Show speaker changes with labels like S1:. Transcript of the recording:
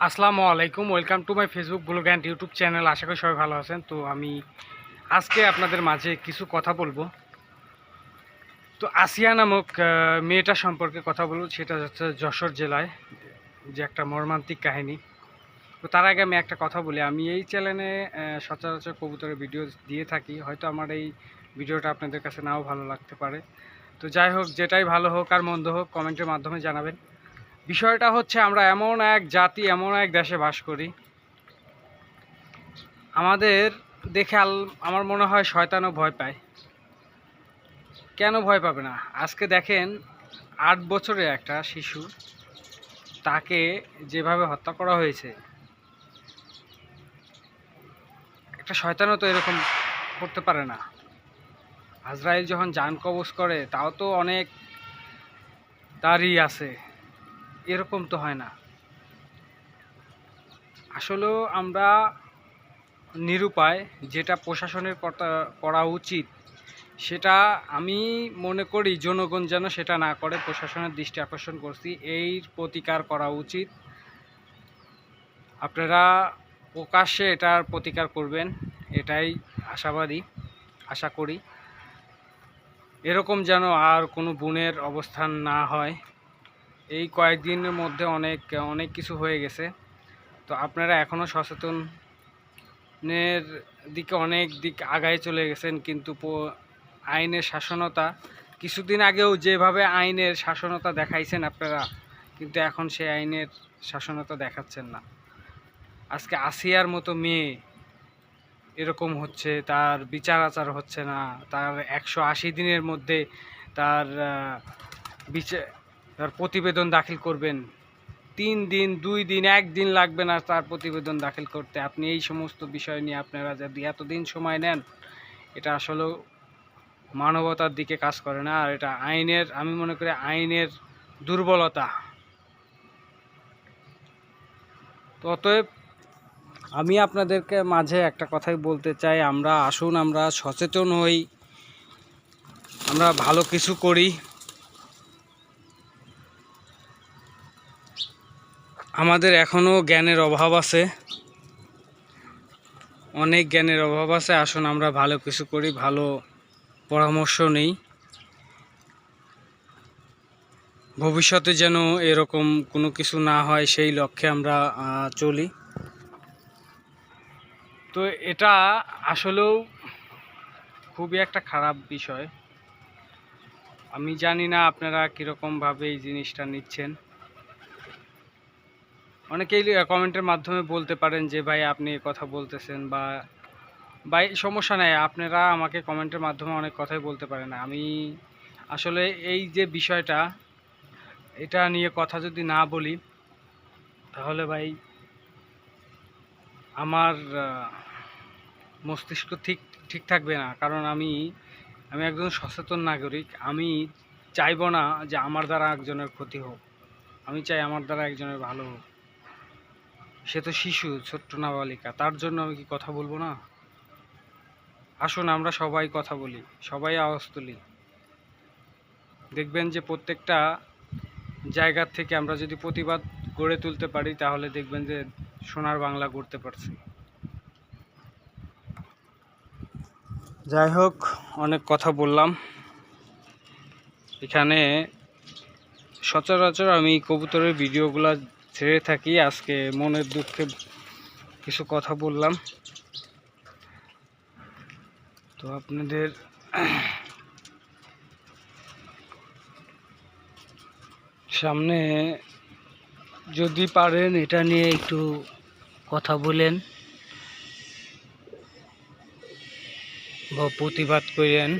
S1: আসসালামু আলাইকুম, welcome to my Facebook blog and YouTube channel. আশা করি সবাই ভালো আছেন। তো আমি আজকে আপনাদের মাঝে কিছু কথা বলবো। তো আসিয়া নামক মেয়েটা সম্পর্কে কথা বলবো। সেটা হচ্ছে যশোর জেলায় যে একটা মর্মান্তিক কাহিনী। তো তার আগে আমি একটা কথা বলি, আমি এই চ্যানেলে সচরাচর কবুতরের ভিডিও দিয়ে থাকি। হয়তো আমার এই ভিডিওটা আপনাদের কাছে নাও ভালো লাগতে পারে। তো যাই হোক, যেটাই ভালো হোক আর মন্দ হোক কমেন্টের মাধ্যমে জানাবেন। বিষয়টা হচ্ছে, আমরা এমন এক জাতি, এমন এক দেশে বাস করি, আমাদের দেখে আমার মনে হয় শয়তানও ভয় পায়। কেন ভয় পাবে না? আজকে দেখেন, 8 বছরের একটা শিশু, তাকে যেভাবে হত্যা করা হয়েছে, একটা শয়তানও তো এরকম করতে পারে না। আজরাইল যখন জান কবজ করে, তাও তো অনেক তারই আছে, এরকম তো হয় না। আসলেও আমরা নিরুপায়। যেটা প্রশাসনের করা উচিত, সেটা আমি মনে করি জনগণ যেন সেটা না করে। প্রশাসনের দৃষ্টি আকর্ষণ করছি, এই প্রতিকার করা উচিত। আপনারা প্রকাশ্যে এটার প্রতিকার করবেন, এটাই আশা করি। এরকম যেন আর কোনো বোনের অবস্থান না হয়। এই কয়েকদিনের মধ্যে অনেক কিছু হয়ে গেছে। তো আপনারা এখনও সচেতনের দিকে অনেক দিক আগায় চলে গেছেন, কিন্তু আইনের শাসনতা, কিছুদিন আগেও যেভাবে আইনের শাসনতা দেখাইছেন আপনারা, কিন্তু এখন সেই আইনের শাসনতা দেখাচ্ছেন না। আজকে আসিয়ার মতো মেয়ে এরকম হচ্ছে, তার বিচার আচার হচ্ছে না। তার 180 দিনের মধ্যে তার তার প্রতিবেদন দাখিল করবেন। 3 দিন, 2 দিন, 1 দিন লাগবে না তার প্রতিবেদন দাখিল করতে। আপনি এই সমস্ত বিষয় নিয়ে আপনারা যদি এতদিন সময় নেন, এটা আসলেও মানবতার দিকে কাজ করে না। আর এটা আইনের, আমি মনে করি আইনের দুর্বলতা। তো অতএব আমি আপনাদেরকে মাঝে একটা কথাই বলতে চাই, আসুন আমরা সচেতন হই, আমরা ভালো কিছু করি। আমাদের এখনও জ্ঞানের অভাব আছে, অনেক জ্ঞানের অভাব আছে। আসুন আমরা ভালো কিছু করি, ভালো পরামর্শ নেই, ভবিষ্যতে যেন এরকম কোনো কিছু না হয় সেই লক্ষ্যে আমরা চলি। তো এটা আসলেও খুবই একটা খারাপ বিষয়। আমি জানি না আপনারা কীরকমভাবে এই জিনিসটা নিচ্ছেন। অনেকেই কমেন্টের মাধ্যমে বলতে পারেন যে ভাই আপনি কথা বলতেছেন, বা ভাই সমস্যা নেই, আপনারা আমাকে কমেন্টের মাধ্যমে অনেক কথাই বলতে পারেন। আমি আসলে এই যে বিষয়টা, এটা নিয়ে কথা যদি না বলি, তাহলে ভাই আমার মস্তিষ্ক ঠিক থাকবে না। কারণ আমি একজন সচেতন নাগরিক। আমি চাইবো না যে আমার দ্বারা একজনের ক্ষতি হোক, আমি চাই আমার দ্বারা একজনের ভালো হোক। সে তো শিশু, ছোট্ট নাবালিকা, তার জন্য আমি কি কথা বলবো না? আসুন আমরা সবাই কথা বলি, সবাই আওয়াজ তুলি। দেখবেন যে প্রত্যেকটা জায়গার থেকে আমরা যদি প্রতিবাদ গড়ে তুলতে পারি, তাহলে দেখবেন যে সোনার বাংলা গড়তে পারছি। যাই হোক, অনেক কথা বললাম। এখানে সচরাচর আমি কবুতরের ভিডিওগুলো ছেড়ে থাকি, আজকে মনের দুঃখে কিছু কথা বললাম। তো আপনাদের সামনে যদি পারেন এটা নিয়ে একটু কথা বলেন বা প্রতিবাদ করেন।